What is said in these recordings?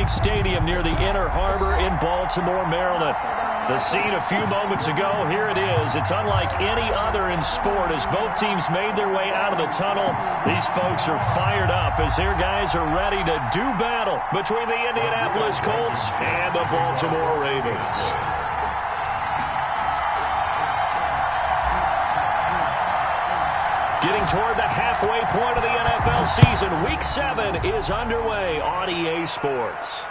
Bank Stadium near the Inner Harbor in Baltimore, Maryland. The scene a few moments ago, here it is. It's unlike any other in sport as both teams made their way out of the tunnel. These folks are fired up as their guys are ready to do battle between the Indianapolis Colts and the Baltimore Ravens. Getting toward the halfway point of the NFL season, Week 7 is underway on EA Sports.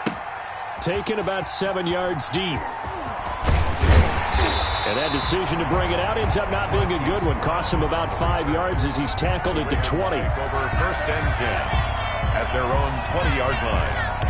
Taken about 7 yards deep. And that decision to bring it out ends up not being a good one. Costs him about 5 yards as he's tackled at the 20. Over first and 10 at their own 20-yard line.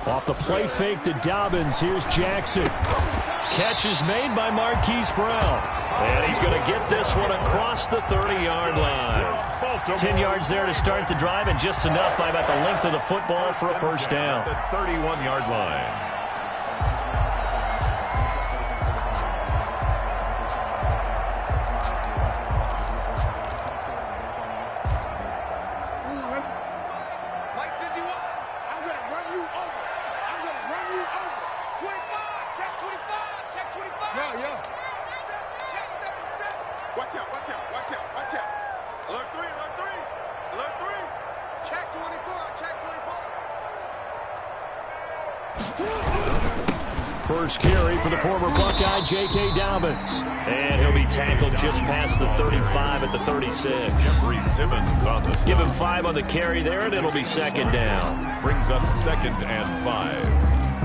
Off the play fake to Dobbins. Here's Jackson. Catch is made by Marquise Brown. And he's going to get this one across the 30-yard line. 10 yards there to start the drive, and just enough by about the length of the football for a first down. The 31-yard line. First carry for the former Buckeye, J.K. Dobbins. And he'll be tackled just past the 35 at the 36. Jeffrey Simmons on the Give him 5 on the carry there, and it'll be second down. Brings up 2nd and 5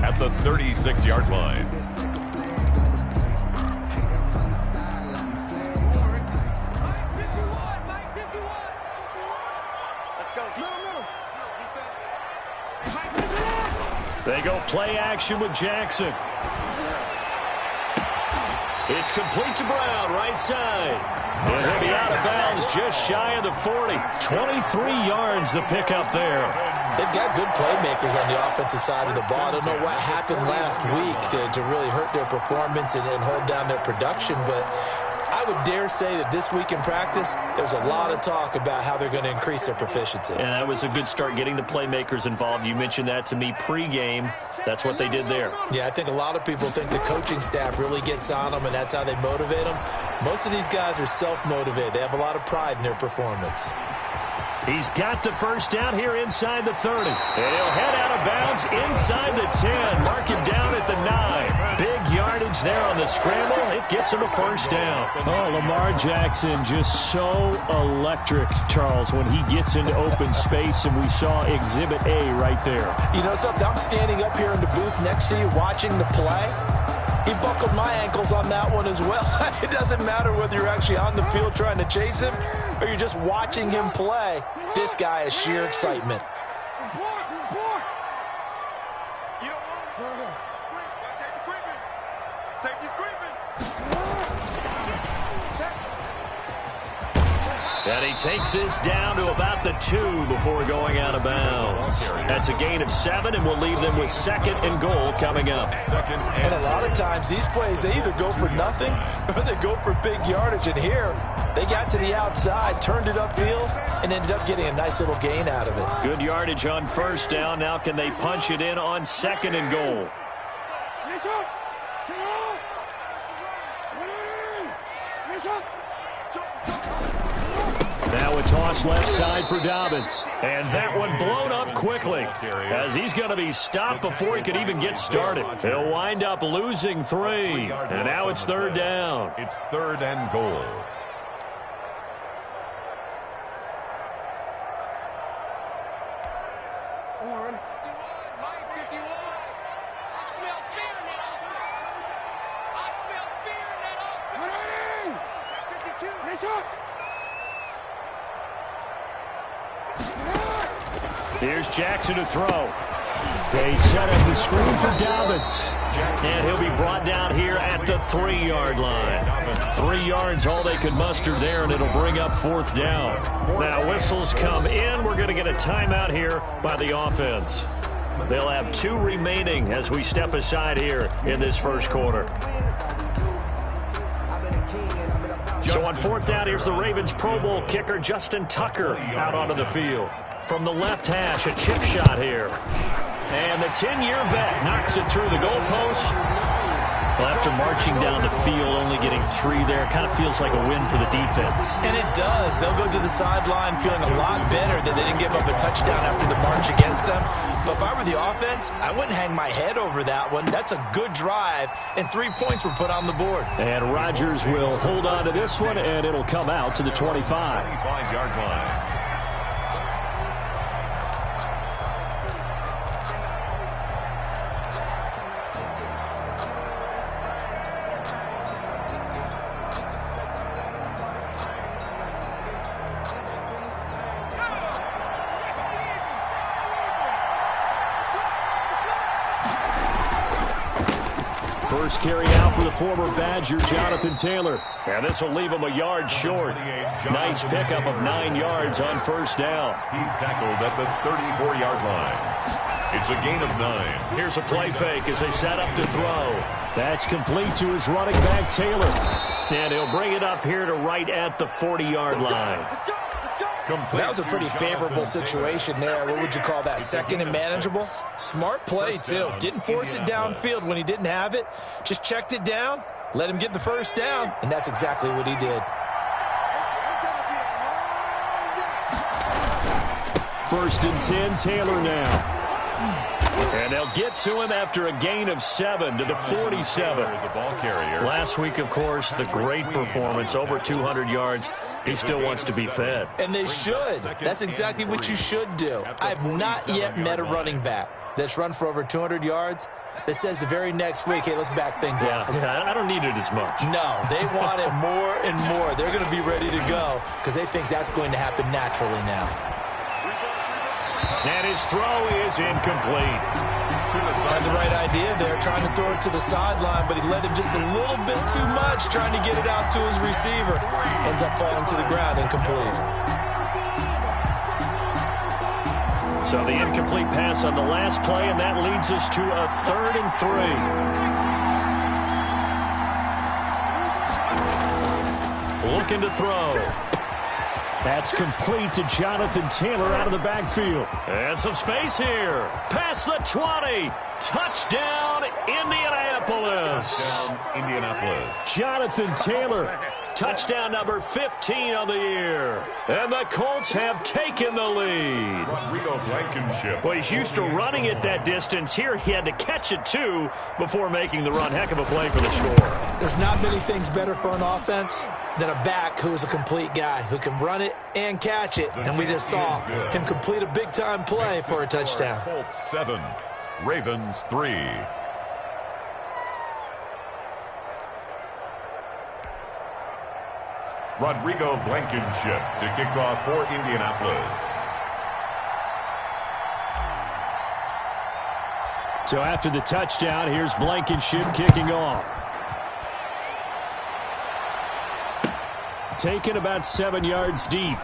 at the 36-yard line. They go play action with Jackson. It's complete to Brown, right side. And he'll be out of bounds just shy of the 40. 23 yards the pickup there. They've got good playmakers on the offensive side of the ball. I don't know what happened last week to really hurt their performance and hold down their production, but I would dare say that this week in practice, there's a lot of talk about how they're going to increase their proficiency. And that was a good start getting the playmakers involved. You mentioned that to me pregame. That's what they did there. Yeah, I think a lot of people think the coaching staff really gets on them, and that's how they motivate them. Most of these guys are self-motivated. They have a lot of pride in their performance. He's got the first down here inside the 30. And he'll head out of bounds inside the 10. Mark him down at the 9. Big yardage there on the scramble. It gets him a first down. Oh, Lamar Jackson just so electric, Charles, when he gets into open space, and we saw Exhibit A right there. You know something? I'm standing up here in the booth next to you watching the play. He buckled my ankles on that one as well. It doesn't matter whether you're actually on the field trying to chase him or you're just watching him play. This guy is sheer excitement. And he takes this down to about the 2 before going out of bounds. That's a gain of 7, and we'll leave them with 2nd and goal coming up. And a lot of times these plays, they either go for nothing or they go for big yardage. And here, they got to the outside, turned it upfield, and ended up getting a nice little gain out of it. Good yardage on first down. Now can they punch it in on 2nd and goal? Now a toss left side for Dobbins. And that one blown up quickly as he's going to be stopped before he could even get started. He'll wind up losing 3. And now it's 3rd down. It's 3rd and goal. Here's Jackson to throw. They set up the screen for Dobbins. And he'll be brought down here at the 3-yard line. 3 yards, all they could muster there, and it'll bring up 4th down. Now whistles come in. We're going to get a timeout here by the offense. They'll have 2 remaining as we step aside here in this first quarter. So on 4th down, here's the Ravens Pro Bowl kicker Justin Tucker out onto the field. From the left hash, a chip shot here. And the 10-year vet knocks it through the goalpost. Well, after marching down the field, only getting 3 there, kind of feels like a win for the defense. And it does. They'll go to the sideline feeling a lot better that they didn't give up a touchdown after the march against them. But if I were the offense, I wouldn't hang my head over that one. That's a good drive, and 3 points were put on the board. And Rodgers will hold on to this one, and it'll come out to the 25. 25-yard line. First carry out for the former Badger, Jonathan Taylor. And this will leave him a yard short. Nice pickup of 9 yards on 1st down. He's tackled at the 34-yard line. It's a gain of 9. Here's a play fake as they set up to throw. That's complete to his running back, Taylor. And he'll bring it up here to right at the 40-yard line. That was a pretty favorable situation there. What would you call that? Second and manageable? Smart play, too. Didn't force it downfield when he didn't have it. Just checked it down, let him get the 1st down, and that's exactly what he did. 1st and 10, Taylor now. And they'll get to him after a gain of 7 to the 47. The ball carrier. Last week, of course, the great performance, over 200 yards. He still wants to be fed. And they should. That's exactly what you should do. I've not yet met a running back that's run for over 200 yards that says the very next week, hey, let's back things up. Yeah, I don't need it as much. No, they want it more and more. They're going to be ready to go because they think that's going to happen naturally now. And his throw is incomplete. Had the right idea there, trying to throw it to the sideline, but he led him just a little bit too much, trying to get it out to his receiver. Ends up falling to the ground, incomplete. So the incomplete pass on the last play, and that leads us to a 3rd and 3. Looking to throw. That's complete to Jonathan Taylor out of the backfield. And some space here. Past the 20. Touchdown, Indianapolis. Touchdown, Indianapolis. Jonathan Taylor. Touchdown number 15 on the year. And the Colts have taken the lead. Rodrigo Blankenship. Well, he's used to running it that distance. Here he had to catch it, too, before making the run. Heck of a play for the score. There's not many things better for an offense than a back who is a complete guy who can run it and catch it. And we just saw him complete a big-time play for a touchdown. Colts 7, Ravens 3. Rodrigo Blankenship to kick off for Indianapolis. So after the touchdown, here's Blankenship kicking off. Taken about 7 yards deep.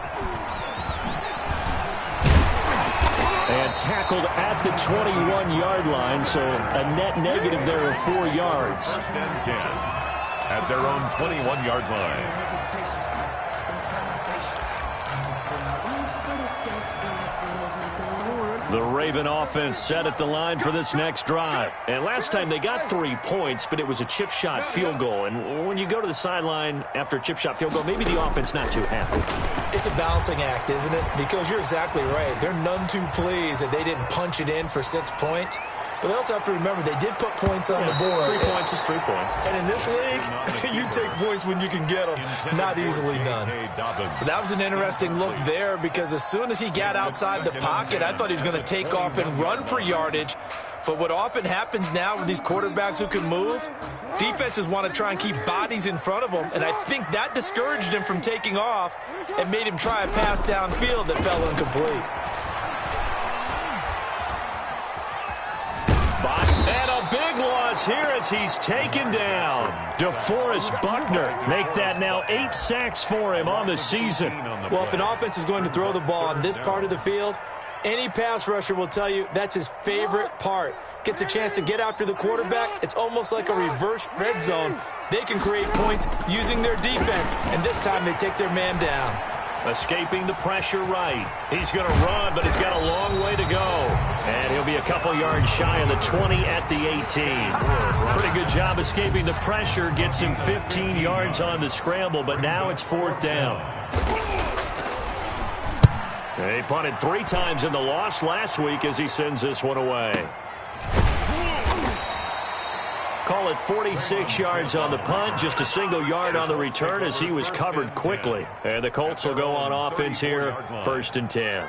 And tackled at the 21-yard line, so a net negative there of 4 yards. 1st and 10 at their own 21-yard line. The Raven offense set at the line for this next drive. And last time they got 3 points, but it was a chip shot field goal. And when you go to the sideline after a chip shot field goal, maybe the offense not too happy. It's a balancing act, isn't it? Because you're exactly right. They're none too pleased that they didn't punch it in for 6 points. But they also have to remember they did put points on the board. 3 points is 3 points. And in this league, you take points when you can get them. Not easily done. But that was an interesting look there because as soon as he got outside the pocket, I thought he was going to take off and run for yardage. But what often happens now with these quarterbacks who can move, defenses want to try and keep bodies in front of them. And I think that discouraged him from taking off and made him try a pass downfield that fell incomplete. is here as he's taken down. DeForest Buckner make that now 8 sacks for him on the season. Well, if an offense is going to throw the ball on this part of the field, any pass rusher will tell you that's his favorite part. Gets a chance to get after the quarterback. It's almost like a reverse red zone. They can create points using their defense, and this time they take their man down. Escaping the pressure right. He's going to run, but he's got a long way to go. And he'll be a couple yards shy of the 20 at the 18. Pretty good job escaping the pressure. Gets him 15 yards on the scramble, but now it's 4th down. He punted 3 times in the loss last week as he sends this one away. Call it 46 yards on the punt, just a single yard on the return as he was covered quickly. And the Colts will go on offense here, 1st and 10.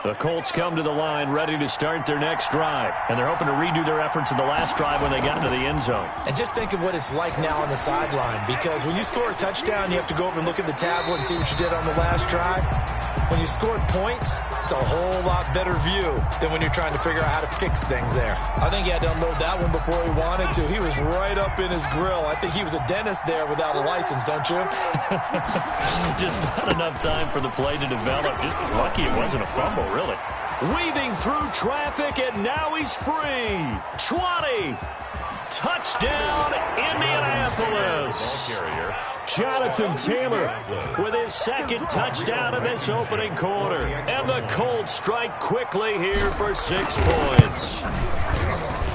The Colts come to the line ready to start their next drive. And they're hoping to redo their efforts in the last drive when they got into the end zone. And just think of what it's like now on the sideline, because when you score a touchdown, you have to go over and look at the tablet and see what you did on the last drive. When you scored points, it's a whole lot better view than when you're trying to figure out how to fix things there. I think he had to unload that one before he wanted to. He was right up in his grill. I think he was a dentist there without a license, don't you? Just not enough time for the play to develop. Just lucky it wasn't a fumble, really. Weaving through traffic, and now he's free. 20. Touchdown, Indianapolis. Jonathan Taylor with his 2nd touchdown in this opening quarter. And the Colts strike quickly here for 6 points.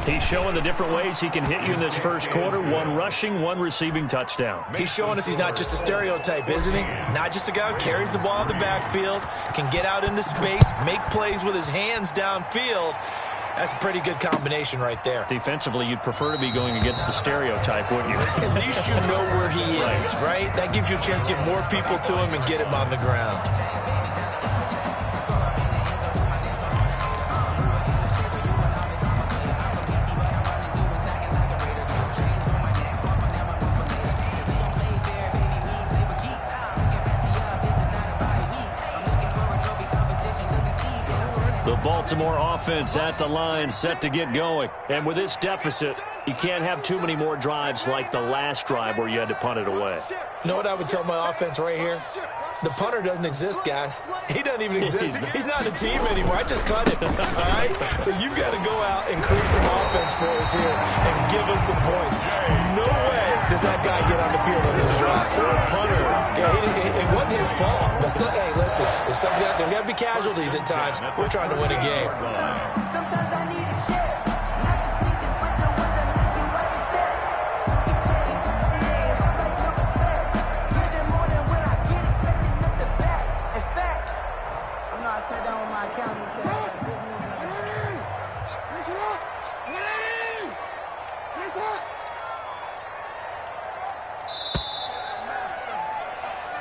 He's showing the different ways he can hit you in this first quarter. 1 rushing, 1 receiving touchdown. He's showing us he's not just a stereotype, isn't he? Not just a guy who carries the ball in the backfield, can get out into space, make plays with his hands downfield. That's a pretty good combination right there. Defensively, you'd prefer to be going against the stereotype, wouldn't you? At least you know where he is, right? That gives you a chance to get more people to him and get him on the ground. The Baltimore offense at the line, set to get going. And with this deficit, you can't have too many more drives like the last drive where you had to punt it away. You know what I would tell my offense right here? The punter doesn't exist, guys. He doesn't even exist. He's not a team anymore. I just cut him, all right? So you've got to go out and create some offense for us here and give us some points. No way does that guy get on the field on this drive. For a punter. Yeah, it wasn't his fault. But hey, listen, there's something out there. We've got to be casualties at times. We're trying to win a game.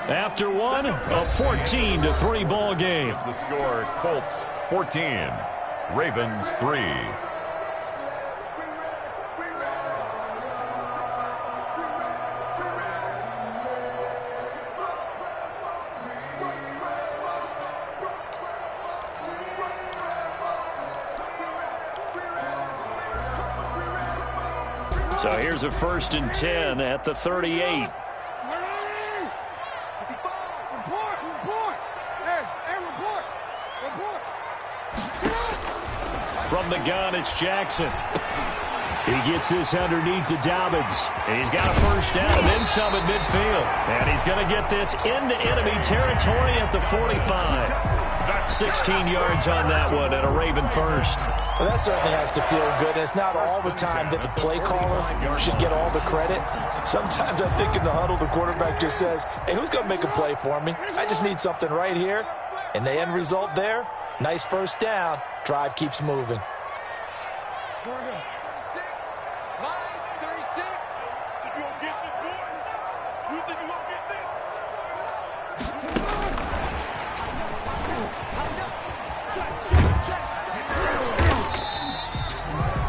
After one, a 14-3 ball game. The score, Colts 14, Ravens 3. So here's a 1st and 10 at the 38. From the gun, it's Jackson. He gets this underneath to Dobbins. And he's got a 1st down and then some at midfield. And he's going to get this into enemy territory at the 45. 16 yards on that one and a Raven 1st. Well, that certainly has to feel good. And it's not all the time that the play caller should get all the credit. Sometimes I think in the huddle, the quarterback just says, hey, who's going to make a play for me? I just need something right here. And the end result there, nice 1st down. Drive keeps moving.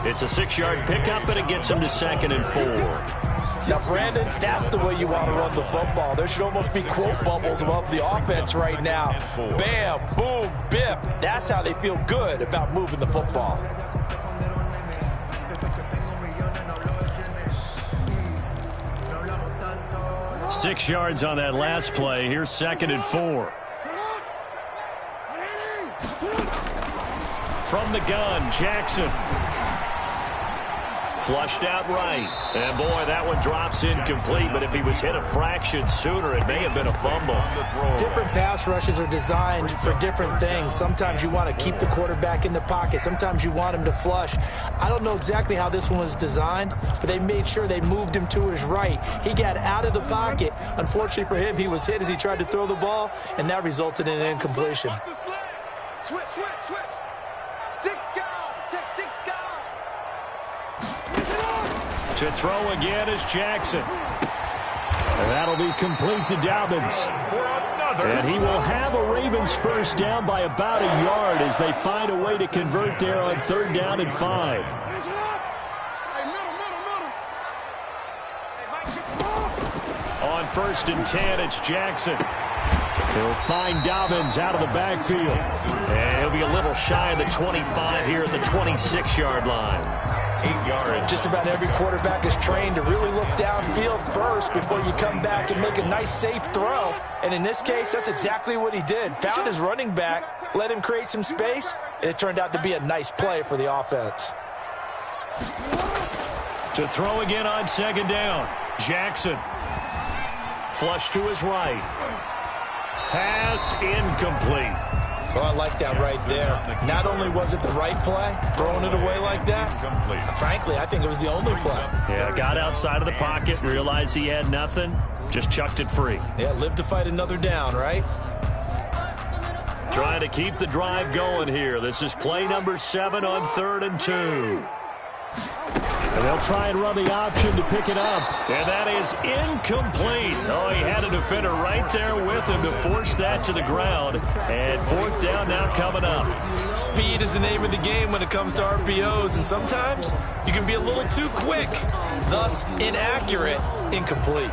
It's a 6-yard pickup, and it gets him to 2nd and 4. Now, Brandon, that's the way you want to run the football. There should almost be quote bubbles above the offense right now. Bam, boom, biff. That's how they feel good about moving the football. 6 yards on that last play. Here's 2nd and 4. From the gun, Jackson. Flushed out right. And, boy, that one drops incomplete. But if he was hit a fraction sooner, it may have been a fumble. Different pass rushes are designed for different things. Sometimes you want to keep the quarterback in the pocket. Sometimes you want him to flush. I don't know exactly how this one was designed, but they made sure they moved him to his right. He got out of the pocket. Unfortunately for him, he was hit as he tried to throw the ball, and that resulted in an incompletion. Switch. 6 guard. Check 6 guard. To throw again is Jackson. And that'll be complete to Dobbins. And he will have a Ravens first down by about a yard as they find a way to convert there on 3rd down and 5. On 1st and 10, it's Jackson. He'll find Dobbins out of the backfield. And he'll be a little shy of the 25 here at the 26-yard line. 8 yards. Just about every quarterback is trained to really look downfield first before you come back and make a nice, safe throw. And in this case, that's exactly what he did. Found his running back, let him create some space, and it turned out to be a nice play for the offense. To throw again on 2nd down, Jackson. Flush to his right. Pass incomplete. Oh, I like that right there. Not only was it the right play, throwing it away like that, frankly, I think it was the only play. Yeah, got outside of the pocket, realized he had nothing, just chucked it free. Yeah, live to fight another down, right? Trying to keep the drive going here. This is play number 7 on 3rd and 2. And they'll try and run the option to pick it up. And that is incomplete. Oh, he had a defender right there with him to force that to the ground. And 4th down now coming up. Speed is the name of the game when it comes to RPOs. And sometimes you can be a little too quick. Thus, inaccurate, incomplete.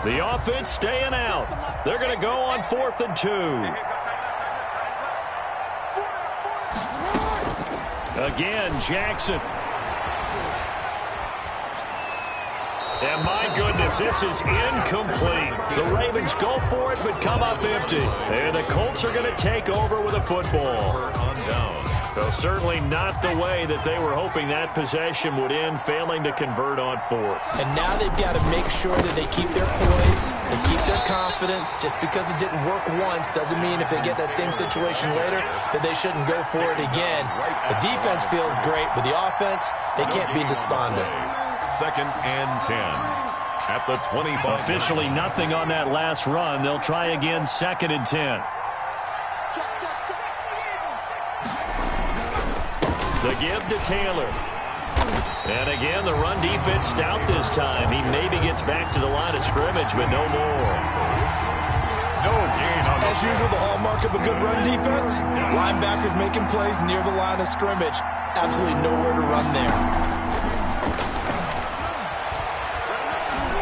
The offense staying out. They're going to go on 4th and 2. Again, Jackson. And my goodness, this is incomplete. The Ravens go for it, but come up empty. And the Colts are going to take over with a football. On down. So certainly not the way that they were hoping that possession would end, failing to convert on 4th. And now they've got to make sure that they keep their poise, they keep their confidence. Just because it didn't work once doesn't mean if they get that same situation later that they shouldn't go for it again. The defense feels great, but the offense, they can't be despondent. 2nd and 10 at the 25. Officially nothing on that last run. They'll try again 2nd and 10. The give to Taylor. And again, the run defense stout this time. He maybe gets back to the line of scrimmage, but no more. No gain on As usual, the hallmark of a good run defense, linebackers making plays near the line of scrimmage. Absolutely nowhere to run there.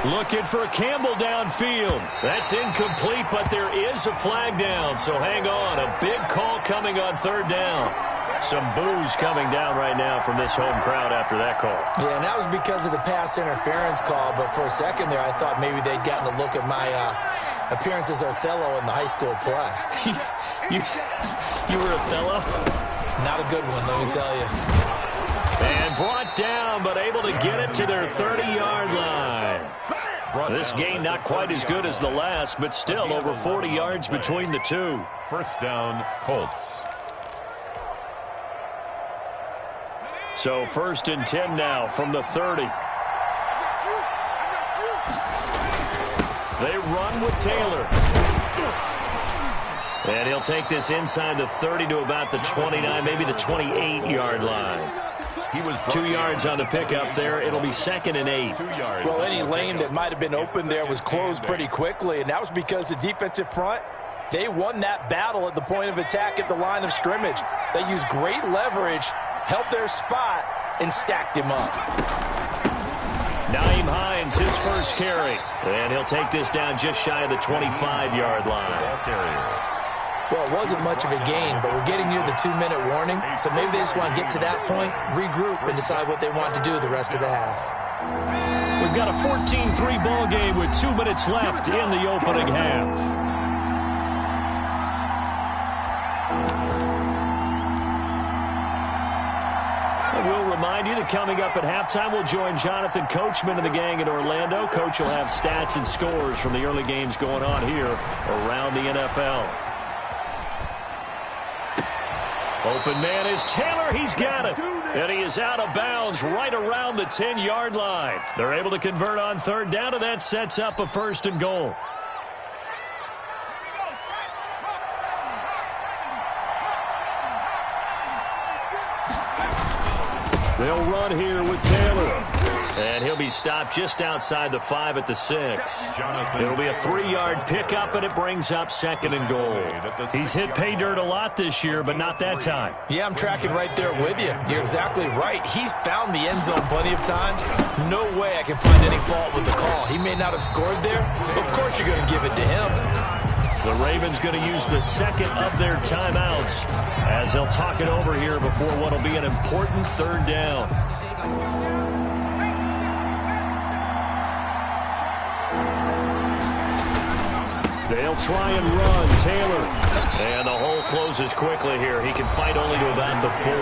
Looking for Campbell downfield. That's incomplete, but there is a flag down, so hang on. A big call coming on 3rd down. Some boos coming down right now from this home crowd after that call. Yeah, and that was because of the pass interference call, but for a second there, I thought maybe they'd gotten a look at my appearance as Othello in the high school play. You were Othello? Not a good one, let me tell you. And brought down, but able to get it to their 30-yard line. This game not quite as good as the last, but still over 40 yards between the two. 1st down, Colts. So 1st and 10 now from the 30. They run with Taylor. And he'll take this inside the 30 to about the 29, maybe the 28-yard line. He was 2 yards on the pickup there. It'll be 2nd and 8. 2 yards. Well, any lane that might have been open there was closed pretty quickly, and that was because the defensive front, they won that battle at the point of attack at the line of scrimmage. They used great leverage, held their spot, and stacked him up. Nyheim Hines, his first carry. And he'll take this down just shy of the 25-yard line. Well, it wasn't much of a gain, but we're getting near the 2-minute warning, so maybe they just want to get to that point, regroup, and decide what they want to do the rest of the half. We've got a 14-3 ball game with 2 minutes left in the opening half. We'll remind you that coming up at halftime, we'll join Jonathan Coachman and the gang in Orlando. Coach will have stats and scores from the early games going on here around the NFL. Open man is Taylor. He's got it. And he is out of bounds right around the 10-yard line. They're able to convert on third down, and that sets up a 1st and goal. They'll run here with Taylor. And he'll be stopped just outside the 5 at the 6. It'll be a 3-yard pickup, and it brings up 2nd and goal. He's hit pay dirt a lot this year, but not that time. Yeah, I'm tracking right there with you. You're exactly right. He's found the end zone plenty of times. No way I can find any fault with the call. He may not have scored there, but of course you're going to give it to him. The Ravens going to use the 2nd of their timeouts as they'll talk it over here before what will be an important 3rd down. They'll try and run. Taylor. And the hole closes quickly here. He can fight only to about the 4.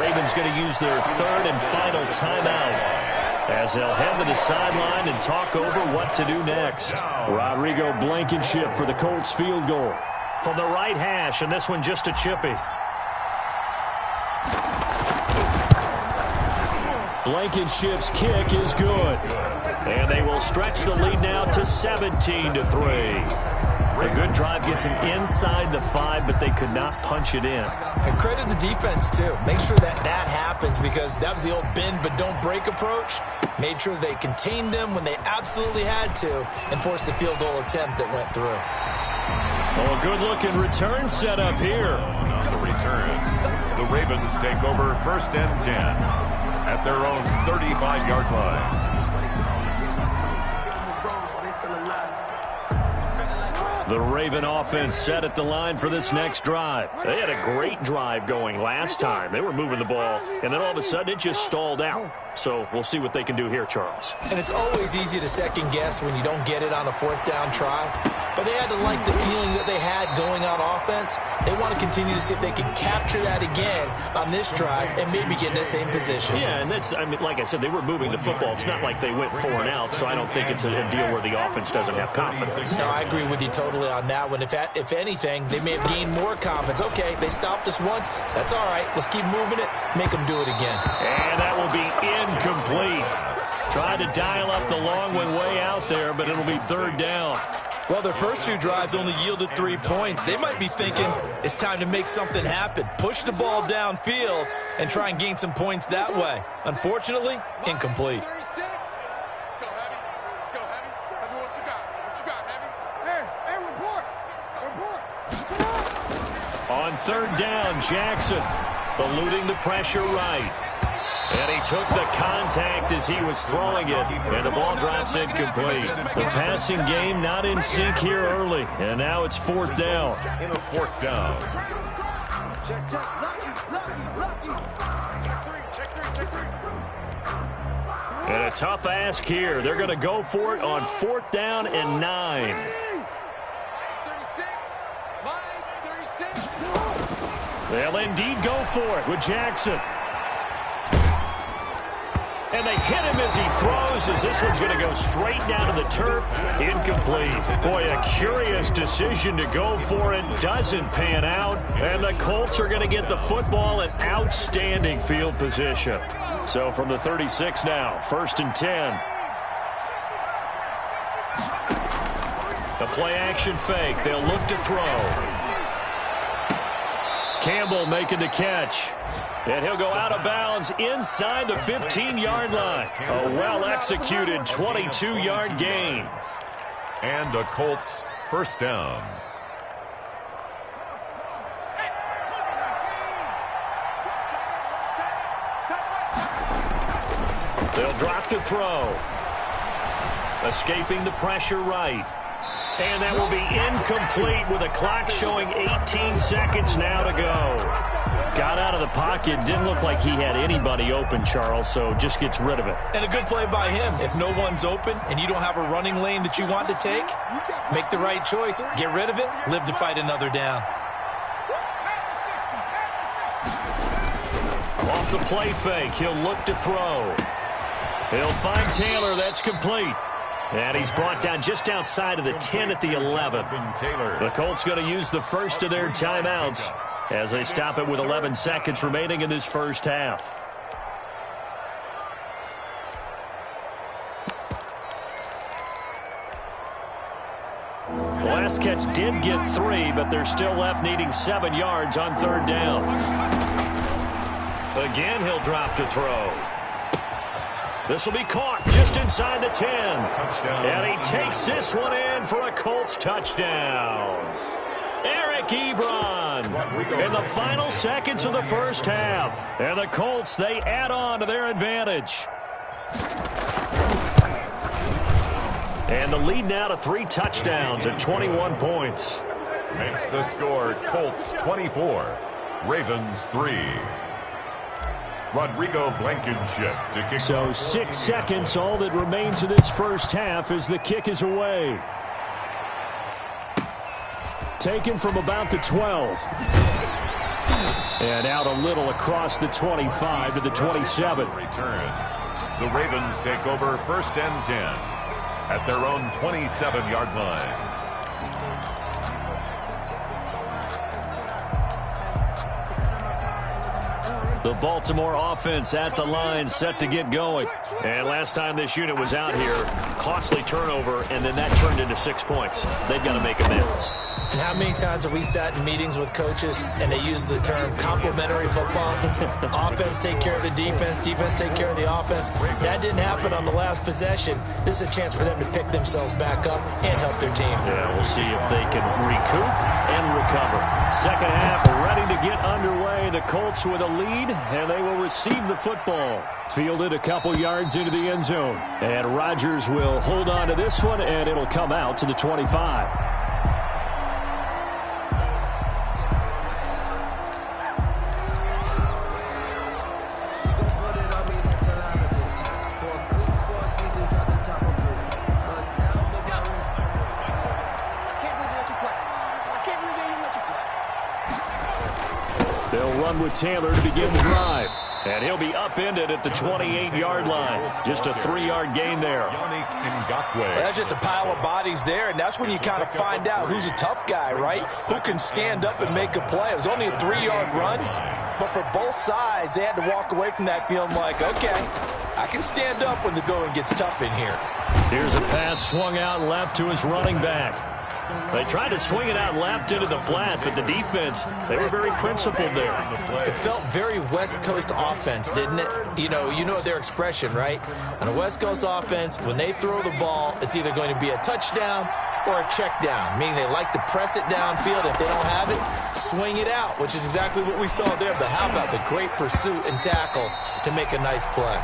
Ravens going to use their 3rd and final timeout as they'll head to the sideline and talk over what to do next. Rodrigo Blankenship for the Colts field goal from the right hash, and this one just a chippy. Blankenship's kick is good. And they will stretch the lead now to 17-3. A good drive gets him inside the 5, but they could not punch it in. And credit the defense, too. Make sure that happens, because that was the old bend but don't break approach. Made sure they contained them when they absolutely had to and forced the field goal attempt that went through. Oh, a good-looking return set up here. The return. The Ravens take over 1st and 10 at their own 35-yard line. The Raven offense set at the line for this next drive. They had a great drive going last time. They were moving the ball, and then all of a sudden it just stalled out. So we'll see what they can do here, Charles. And it's always easy to second guess when you don't get it on a 4th down try. But they had to like the feeling that they had going on offense. They want to continue to see if they can capture that again on this drive and maybe get in the same position. Yeah, and that's, I mean, like I said, they were moving the football. It's not like they went 4 and out, so I don't think it's a deal where the offense doesn't have confidence. No, I agree with you totally on that one. If anything, they may have gained more confidence. Okay, they stopped us once. That's all right. Let's keep moving it. Make them do it again. And that will be incomplete. Tried to dial up the long one way out there, but it'll be 3rd down. Well, their first 2 drives only yielded 3 points. They might be thinking it's time to make something happen. Push the ball downfield and try and gain some points that way. Unfortunately, incomplete. Let's go, Heavy. Let's go, Heavy. Heavy, what you got? What you got, Heavy? Hey, report. On 3rd down, Jackson eluding the pressure right. And he took the contact as he was throwing it, and the ball drops incomplete. The passing game not in sync here early, and now it's 4th down. In a 4th down. Check 3. And a tough ask here. They're going to go for it on 4th down and 9. 36. They'll indeed go for it with Jackson. And they hit him as he throws, as this one's going to go straight down to the turf. Incomplete. Boy, a curious decision to go for it. Doesn't pan out. And the Colts are going to get the football in outstanding field position. So from the 36 now, 1st and 10. The play-action fake. They'll look to throw. Campbell making the catch. And he'll go out of bounds inside the 15-yard line. A well-executed 22-yard gain. And a Colts 1st down. They'll drop to throw. Escaping the pressure right. And that will be incomplete with a clock showing 18 seconds now to go. Got out of the pocket. Didn't look like he had anybody open, Charles, so just gets rid of it. And a good play by him. If no one's open and you don't have a running lane that you want to take, make the right choice. Get rid of it. Live to fight another down. Off the play fake, he'll look to throw. He'll find Taylor. That's complete. And he's brought down just outside of the 10 at the 11. The Colts going to use the first of their timeouts as they stop it with 11 seconds remaining in this first half. The last catch did get 3, but they're still left needing 7 yards on third down. Again, he'll drop to throw. This will be caught just inside the 10. And he takes this one in for a Colts touchdown. Eric Ebron in the final seconds of the first half. And the Colts, they add on to their advantage. And the lead now to 3 touchdowns at 21 points. Makes the score Colts 24, Ravens 3. Rodrigo Blankenship to kick. So 6 seconds, all that remains of this first half as the kick is away. Taken from about the 12. And out a little across the 25 to the 27. Return. The Ravens take over first and 10 at their own 27-yard line. The Baltimore offense at the line, set to get going. And last time this unit was out here, costly turnover, and then that turned into 6 points. They've got to make amends. And how many times have we sat in meetings with coaches and they use the term complementary football? Offense take care of the defense, defense take care of the offense. That didn't happen on the last possession. This is a chance for them to pick themselves back up and help their team. Yeah, we'll see if they can recoup and recover. Second half ready to get underway. The Colts with a lead, and they will receive the football. Fielded a couple yards into the end zone. And Rodgers will hold on to this one, and it'll come out to the 25. With Taylor to begin the drive. And he'll be upended at the 28-yard line. Just a 3-yard gain there. Well, that's just a pile of bodies there, and that's when you kind of find out who's a tough guy, right? Who can stand up and make a play. It was only a 3-yard run, but for both sides, they had to walk away from that feeling like, okay, I can stand up when the going gets tough in here. Here's a pass swung out left to his running back. They tried to swing it out left into the flat, but the defense, they were very principled there. It felt very West Coast offense, didn't it? You know their expression, right? On a West Coast offense, when they throw the ball, it's either going to be a touchdown or a check down, meaning they like to press it downfield. If they don't have it, swing it out, which is exactly what we saw there. But how about the great pursuit and tackle to make a nice play?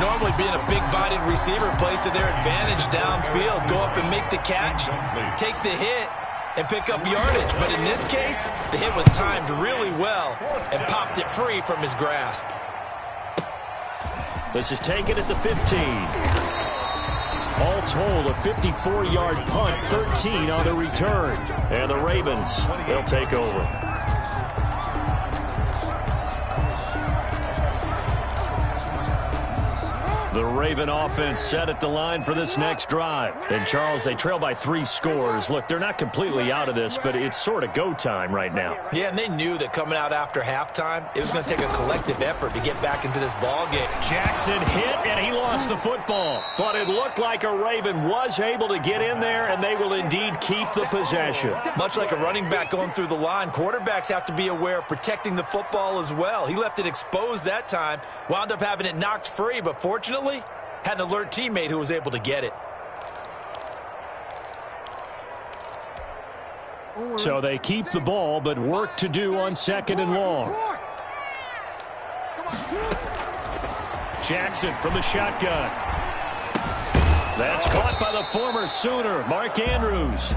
Normally being a big-bodied receiver plays to their advantage downfield. Go up and make the catch, take the hit, and pick up yardage. But in this case, the hit was timed really well and popped it free from his grasp. This is taken at the 15. All told, a 54-yard punt, 13 on the return. And the Ravens, they'll take over. The Raven offense set at the line for this next drive. And, Charles, they trail by 3 scores. Look, they're not completely out of this, but it's sort of go time right now. Yeah, and they knew that coming out after halftime, it was going to take a collective effort to get back into this ball game. Jackson hit, and he lost the football. But it looked like a Raven was able to get in there, and they will indeed keep the possession. Much like a running back going through the line, quarterbacks have to be aware of protecting the football as well. He left it exposed that time, wound up having it knocked free, but fortunately, had an alert teammate who was able to get it. So they keep the ball, but work to do on second and long. Jackson from the shotgun. That's caught by the former Sooner, Mark Andrews.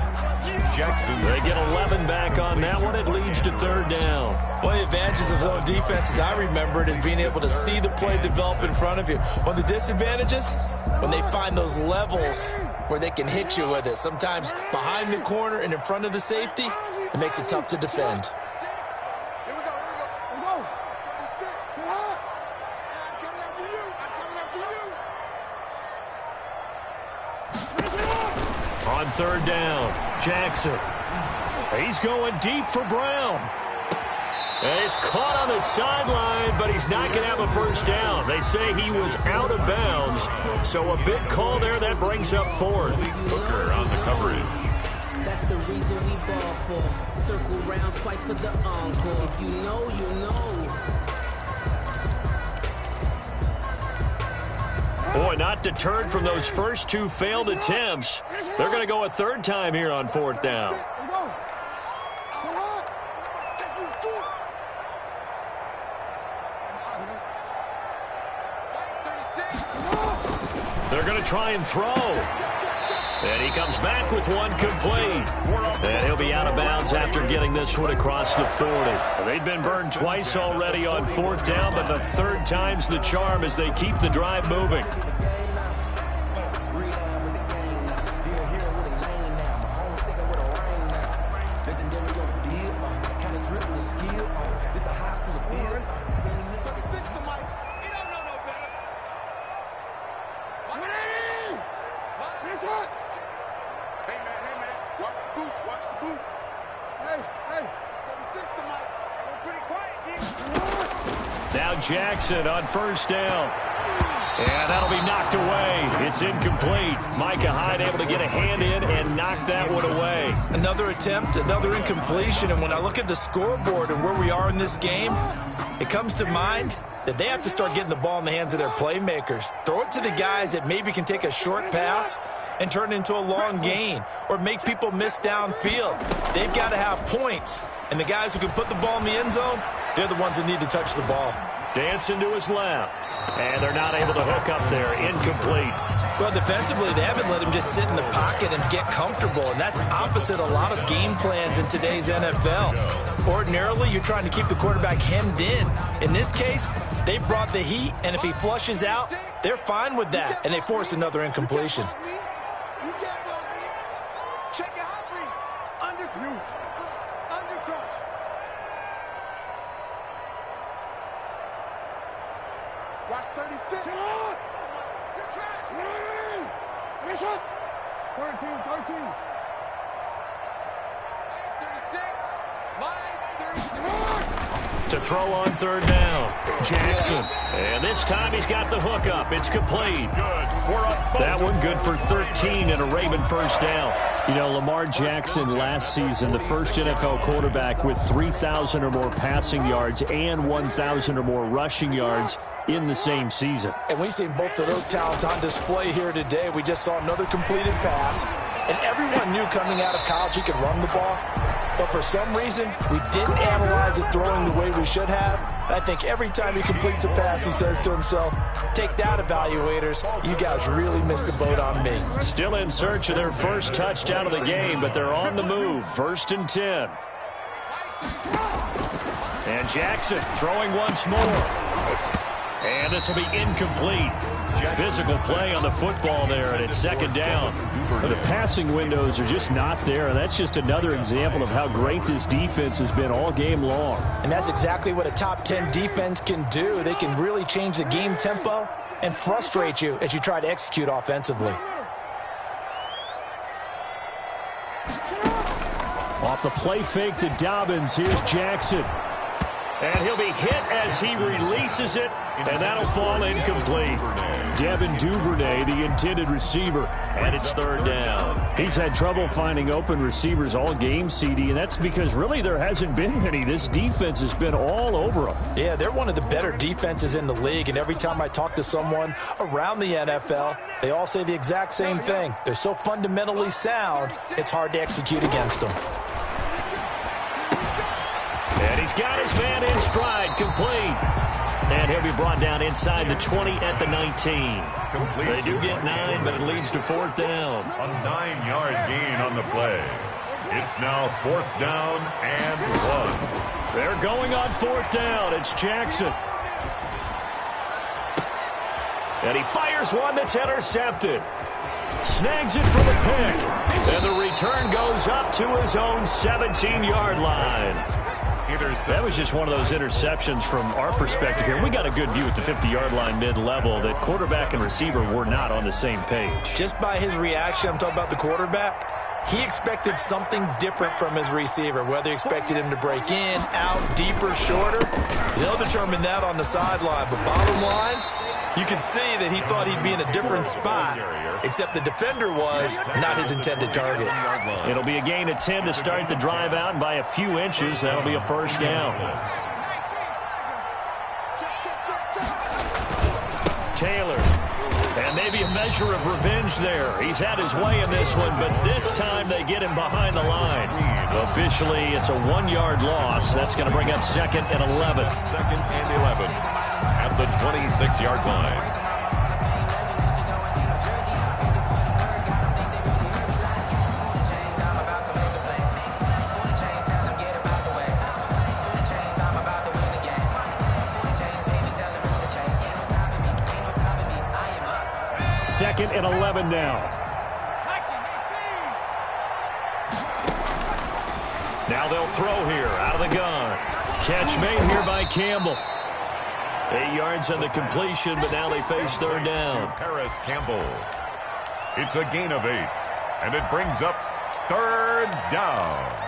Jackson. They get 11 back on that one. It leads to third down. One of the advantages of zone defense, as I remember it, is being able to see the play develop in front of you. One of the disadvantages, when they find those levels where they can hit you with it. Sometimes behind the corner and in front of the safety, it makes it tough to defend. Here we go. That's it. Come on. I'm coming after you. On third down, Jackson. He's going deep for Brown. And he's caught on the sideline, but he's not going to have a first down. They say he was out of bounds, so a big call there that brings up fourth. Hooker on the coverage. That's the reason we ball for. Circle round twice for the encore. If you know, you know. Boy, not deterred from those first two failed attempts. They're going to go a third time here on fourth down. They're going to try and throw. And he comes back with one complete. And he'll be out of bounds after getting this one across the 40. They've been burned twice already on fourth down, but the third time's the charm as they keep the drive moving. Now Jackson on first down. And that'll be knocked away. It's incomplete. Micah Hyde able to get a hand in and knock that one away. Another attempt, another incompletion. And when I look at the scoreboard and where we are in this game, it comes to mind that they have to start getting the ball in the hands of their playmakers. Throw it to the guys that maybe can take a short pass and turn it into a long gain or make people miss downfield. They've got to have points. And the guys who can put the ball in the end zone, they're the ones that need to touch the ball. Dancing to his left. And they're not able to hook up there. Incomplete. Well, defensively, they haven't let him just sit in the pocket and get comfortable, and that's opposite a lot of game plans in today's NFL. Ordinarily, you're trying to keep the quarterback hemmed in. In this case, they brought the heat, and if he flushes out, they're fine with that, and they force another incompletion. You can't block me. Check your hot read. Under touch. Watch 36. Good track. Finish up. 13. 36. Line 36. To throw on third down, Jackson. And this time he's got the hook up. It's complete. That one good for 13 and a Raven first down. You know, Lamar Jackson last season, the first NFL quarterback with 3,000 or more passing yards and 1,000 or more rushing yards in the same season. And we've seen both of those talents on display here today. We just saw another completed pass. And everyone knew coming out of college he could run the ball. But for some reason, we didn't analyze it throwing the way we should have. I think every time he completes a pass, he says to himself, take that, evaluators. You guys really missed the boat on me. Still in search of their first touchdown of the game, but they're on the move. 1st and 10. And Jackson throwing once more. And this will be incomplete. Physical play on the football there, and it's second down. The passing windows are just not there. That's just another example of how great this defense has been all game long. And that's exactly what a top 10 defense can do. They can really change the game tempo and frustrate you as you try to execute offensively. Off the play fake to Dobbins, here's Jackson. And he'll be hit as he releases it, and that'll fall incomplete. Devin Duvernay, the intended receiver, and it's third down. He's had trouble finding open receivers all game, CD, and that's because really there hasn't been many. This defense has been all over them. Yeah, they're one of the better defenses in the league, and every time I talk to someone around the NFL, they all say the exact same thing. They're so fundamentally sound, it's hard to execute against them. And he's got his man in stride, complete. And And he'll be brought down inside the 20 at the 19. They do get 9, but it leads to 4th down. A 9-yard gain on the play. It's now 4th down and 1. They're going on 4th down. It's Jackson. And he fires one that's intercepted. Snags it for the pick. And the return goes up to his own 17-yard line. That was just one of those interceptions from our perspective here. We got a good view at the 50-yard line mid-level that quarterback and receiver were not on the same page. Just by his reaction, I'm talking about the quarterback, he expected something different from his receiver, whether he expected him to break in, out, deeper, shorter. They'll determine that on the sideline. But bottom line, you can see that he thought he'd be in a different spot, except the defender was not his intended target. It'll be a gain of 10 to start the drive out, and by a few inches, that'll be a 1st down. Taylor. And maybe a measure of revenge there. He's had his way in this one, but this time they get him behind the line. Officially, it's a 1-yard loss. That's going to bring up 2nd and 11. 2nd and 11 at the 26-yard line. Second and 11 now. Now they'll throw here out of the gun. Catch made here by Campbell. 8 yards on the completion, but now they face 3rd down. Paris Campbell. It's a gain of 8, and it brings up 3rd down.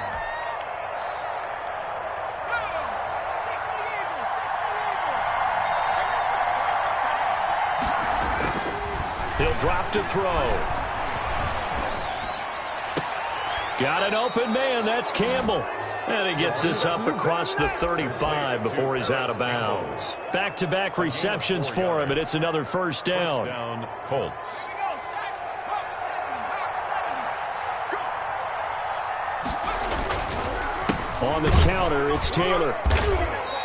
He'll drop to throw. Got an open man. That's Campbell. And he gets this up across the 35 before he's out of bounds. Back-to-back receptions for him, and it's another 1st down. 1st down, Colts. On the counter, it's Taylor.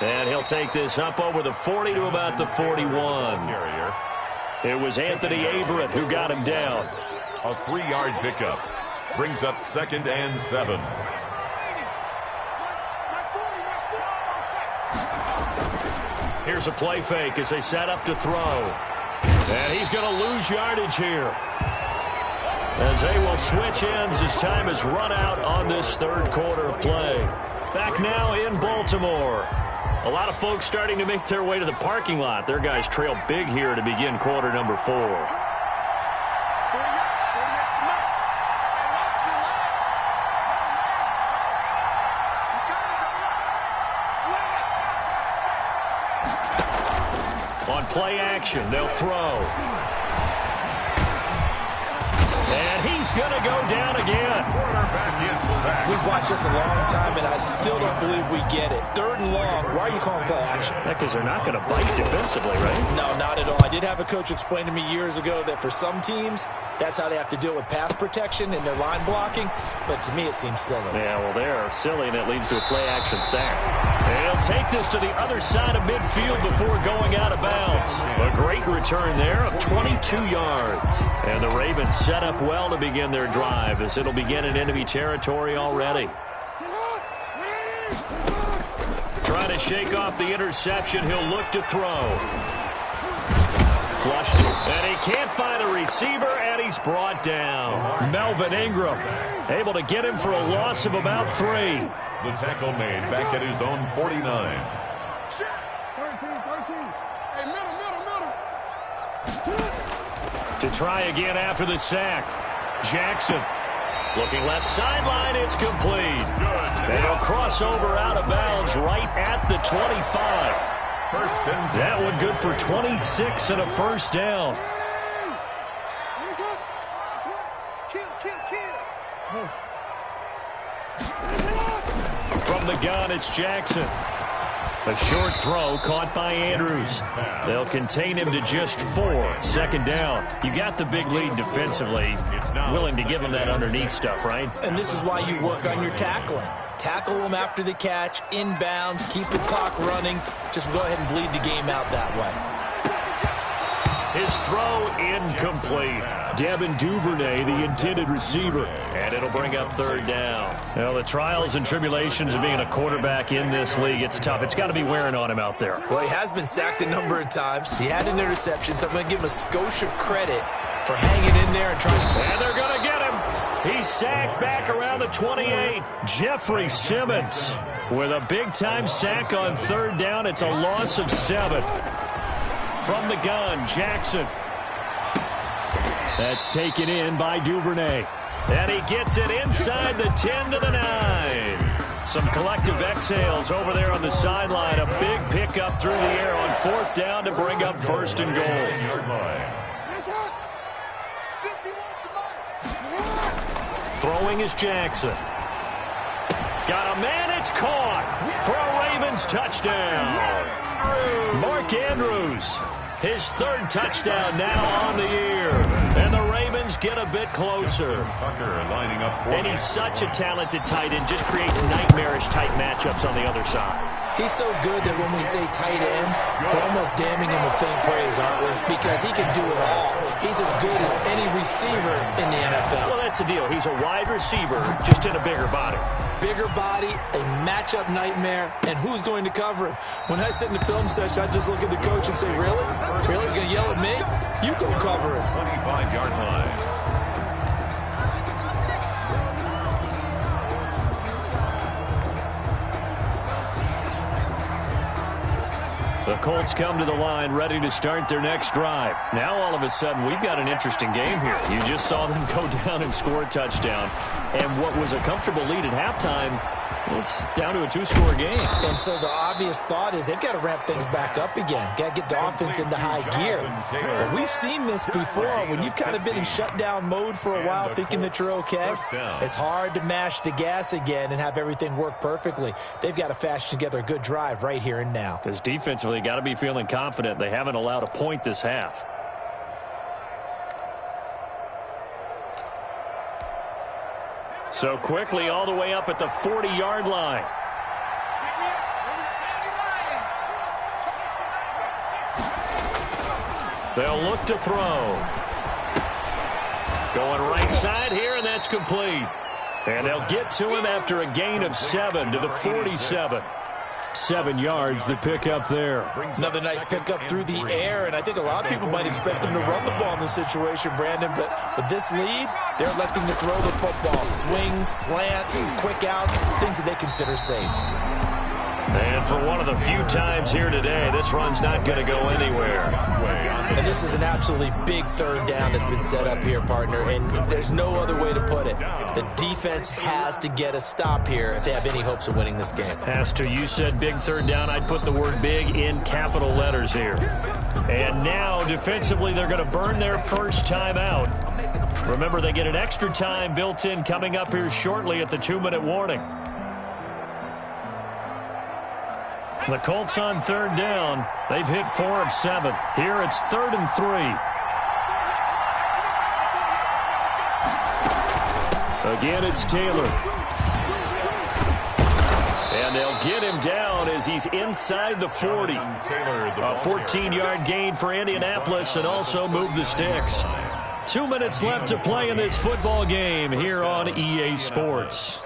And he'll take this up over the 40 to about the 41. It was Anthony Averett who got him down. A 3-yard pickup brings up 2nd and 7. Here's a play fake as they set up to throw. And he's going to lose yardage here, as they will switch ends as time has run out on this 3rd quarter of play. Back now in Baltimore. A lot of folks starting to make their way to the parking lot. Their guys trail big here to begin quarter number 4. On play action, they'll throw. And he's going to go down again. Quarterback is sacked. We've watched this a long time, and I still don't believe we get it. 3rd and long. Why are you calling play action? Because they're not going to bite defensively, right? No, not at all. I did have a coach explain to me years ago that for some teams, that's how they have to deal with pass protection and their line blocking. But to me, it seems silly. Yeah, well, they're silly, and it leads to a play-action sack. And he'll take this to the other side of midfield before going out of bounds. A great return there of 22 yards. And the Ravens set up well to begin their drive, as it'll begin in enemy territory already. Trying to shake off the interception. He'll look to throw. Flushed it. And he can't find a receiver, and he's brought down. Melvin Ingram able to get him for a loss of about 3. The tackle made back at his own 49. 13. To try again after the sack. Jackson looking left sideline. It's complete. And he'll cross over out of bounds right at the 25. 1st and 10. That one good for 26 and a 1st down. From the gun, it's Jackson. A short throw caught by Andrews. They'll contain him to just 4. 2nd down. You got the big lead defensively. Willing to give him that underneath stuff, right? And this is why you work on your tackling. tackle him after the catch, inbounds, keep the clock running. Just go ahead and bleed the game out that way. His throw incomplete. Devin Duvernay, the intended receiver. And it'll bring up third down. Well, the trials and tribulations of being a quarterback in this league, it's tough. It's got to be wearing on him out there. Well, he has been sacked a number of times. He had an interception, so I'm going to give him a skosh of credit for hanging in there and trying to... And they're going to get him. He's sacked back around the 28. Jeffrey Simmons with a big-time sack on third down. It's a loss of 7. From the gun, Jackson. That's taken in by Duvernay. And he gets it inside the 10 to the 9. Some collective exhales over there on the sideline. A big pickup through the air on fourth down to bring up first and goal. Throwing is Jackson. Got a man, it's caught for a Ravens touchdown. Mark Andrews, his third touchdown now on the year. And the Ravens get a bit closer. Tucker lining up. And he's such a talented tight end, just creates nightmarish type matchups on the other side. He's so good that when we say tight end, we're almost damning him with faint praise, aren't we? Because he can do it all. He's as good as any receiver in the NFL. Well, that's the deal. He's a wide receiver, just in a bigger body. Bigger body, a matchup nightmare, and who's going to cover him? When I sit in the film session, I just look at the coach and say, really? Really? You're going to yell at me? You go cover him. 25-yard line. The Colts come to the line ready to start their next drive. Now all of a sudden we've got an interesting game here. You just saw them go down and score a touchdown. And what was a comfortable lead at halftime, it's down to a 2-score game. And so the obvious thought is they've got to ramp things back up again. Got to get the offense into high gear. But we've seen this before. When you've kind of been in shutdown mode for a while thinking that you're okay, it's hard to mash the gas again and have everything work perfectly. They've got to fashion together a good drive right here and now. Because defensively, got to be feeling confident. They haven't allowed a point this half. So quickly all the way up at the 40-yard line. They'll look to throw. Going right side here, and that's complete. And they'll get to him after a gain of 7 to the 47. 7 yards, the pickup there. Another nice pickup through the air, and I think a lot of people might expect them to run the ball in this situation, Brandon, but with this lead, they're electing to throw the football. Swings, slants, quick outs, things that they consider safe. And for one of the few times here today, this run's not going to go anywhere. And this is an absolutely big third down that's been set up here, partner, and there's no other way to put it. The defense has to get a stop here if they have any hopes of winning this game. Has to. You said big third down. I'd put the word big in capital letters here. And now, defensively, they're going to burn their first time out. Remember, they get an extra time built in coming up here shortly at the 2-minute warning. The Colts on third down. They've hit 4 of 7. Here it's 3rd and 3. Again, it's Taylor. And they'll get him down as he's inside the 40. A 14-yard gain for Indianapolis and also move the sticks. 2 minutes left to play in this football game here on EA Sports.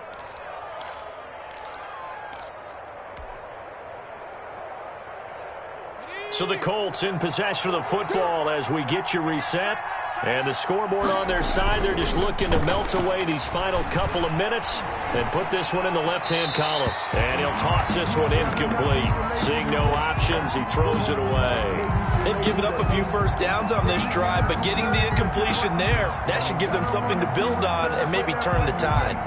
So the Colts in possession of the football as we get you reset. And the scoreboard on their side, they're just looking to melt away these final couple of minutes and put this one in the left-hand column. And he'll toss this one incomplete. Seeing no options, he throws it away. They've given up a few first downs on this drive, but getting the incompletion there, that should give them something to build on and maybe turn the tide.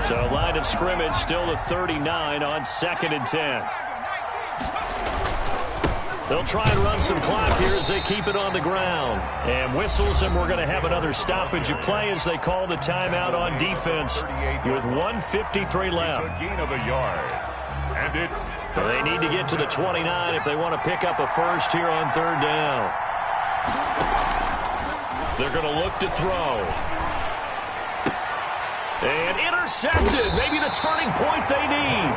So line of scrimmage still the 39 on 2nd and 10. They'll try and run some clock here as they keep it on the ground. And whistles, and we're going to have another stoppage of play as they call the timeout on defense with 1:53 left. A gain of a yard. And it's they need to get to the 29 if they want to pick up a first here on third down. They're going to look to throw. And intercepted. Maybe the turning point they need.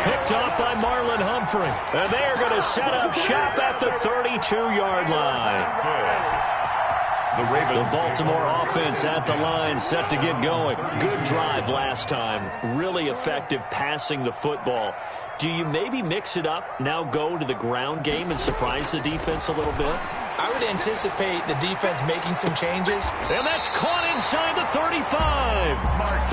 Picked off by Marlon Humphrey. And they are going to set up shop at the 32-yard line. The Baltimore offense at the line, set to get going. Good drive last time. Really effective passing the football. Do you maybe mix it up, now go to the ground game and surprise the defense a little bit? I would anticipate the defense making some changes. And that's caught inside the 35.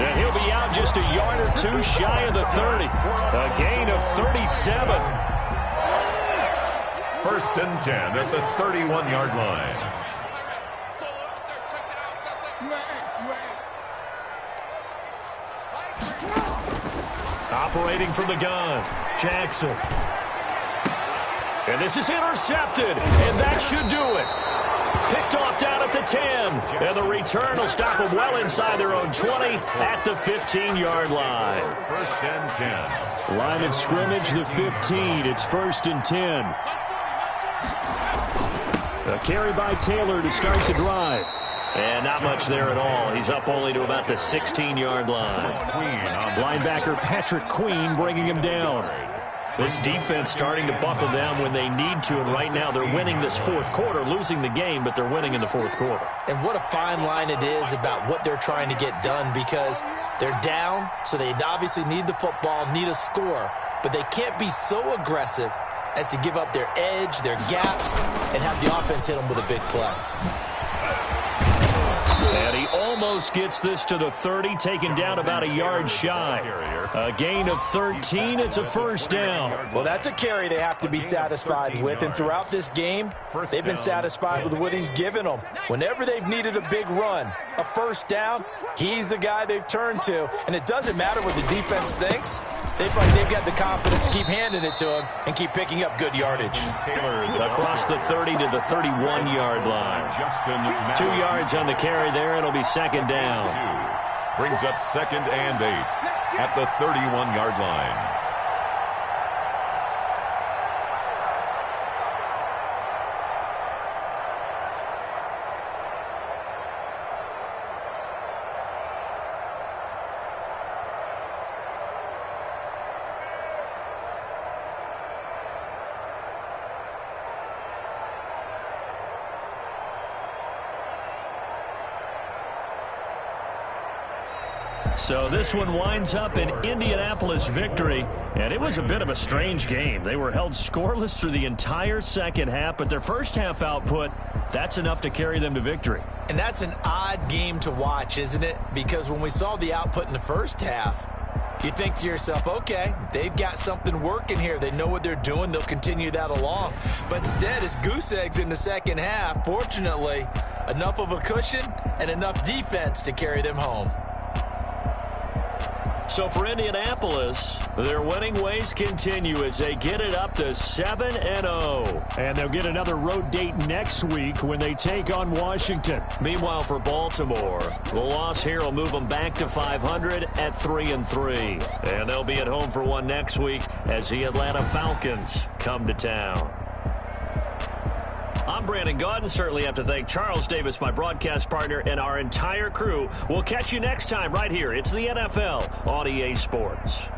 And he'll be out just a yard or two shy of the 30. A gain of 37. First and 10 at the 31-yard line. Operating from the gun, Jackson. And this is intercepted, and that should do it. Picked off down at the 10, and the return will stop them well inside their own 20 at the 15-yard line. First and 10. Line of scrimmage, the 15. It's first and 10. A carry by Taylor to start the drive. And not much there at all. He's up only to about the 16-yard line. Linebacker Patrick Queen bringing him down. This defense starting to buckle down when they need to, and right now they're winning this fourth quarter, losing the game, but they're winning in the fourth quarter. And what a fine line it is about what they're trying to get done, because they're down, so they obviously need the football, need a score, but they can't be so aggressive as to give up their edge, their gaps, and have the offense hit them with a big play. And he almost gets this to the 30, taken down about a yard shy. A gain of 13. It's a first down. Well, that's a carry they have to be satisfied with. And throughout this game, they've been satisfied with what he's given them. Whenever they've needed a big run, a first down, he's the guy they've turned to. And it doesn't matter what the defense thinks. They've got the confidence to keep handing it to him and keep picking up good yardage. Across the 30 to the 31-yard line. 2 yards on the carry there. It'll be second down. Brings up second and 8 at the 31-yard line. So this one winds up an Indianapolis victory, and it was a bit of a strange game. They were held scoreless through the entire second half, but their first half output, that's enough to carry them to victory. And that's an odd game to watch, isn't it? Because when we saw the output in the first half, you think to yourself, okay, they've got something working here. They know what they're doing. They'll continue that along. But instead, it's goose eggs in the second half. Fortunately, enough of a cushion and enough defense to carry them home. So for Indianapolis, their winning ways continue as they get it up to 7-0. And they'll get another road date next week when they take on Washington. Meanwhile, for Baltimore, the loss here will move them back to 500 at 3-3. And they'll be at home for one next week as the Atlanta Falcons come to town. I'm Brandon Gaudin. Certainly have to thank Charles Davis, my broadcast partner, and our entire crew. We'll catch you next time right here. It's the NFL on EA Sports.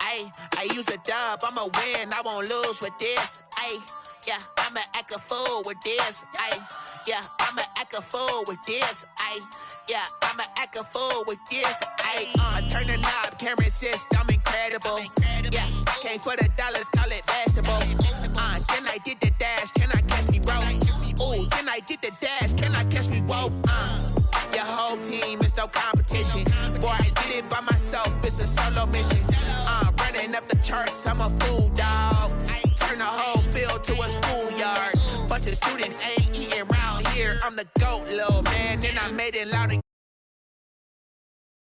Ayy, I use a dub, I'ma win, I won't lose with this. Ayy, yeah, I'ma act a fool with this. Ayy, yeah, I'ma act a fool with this. Ayy, yeah, I'ma act a fool with this. Ayy, turn the knob, camera assist, I'm incredible. Yeah, came for the dollars, call it vegetable. Then I did the dash, can I catch me, bro? Ooh, then I did the dash, can I catch me, whoa? Your whole team is no competition. Boy, I did it by myself, it's a solo mission. Running up the charts, I'm a fool, dog. Turn the whole field to a schoolyard. Bunch of students ain't eating round here. I'm the GOAT, little man, then I made it loud and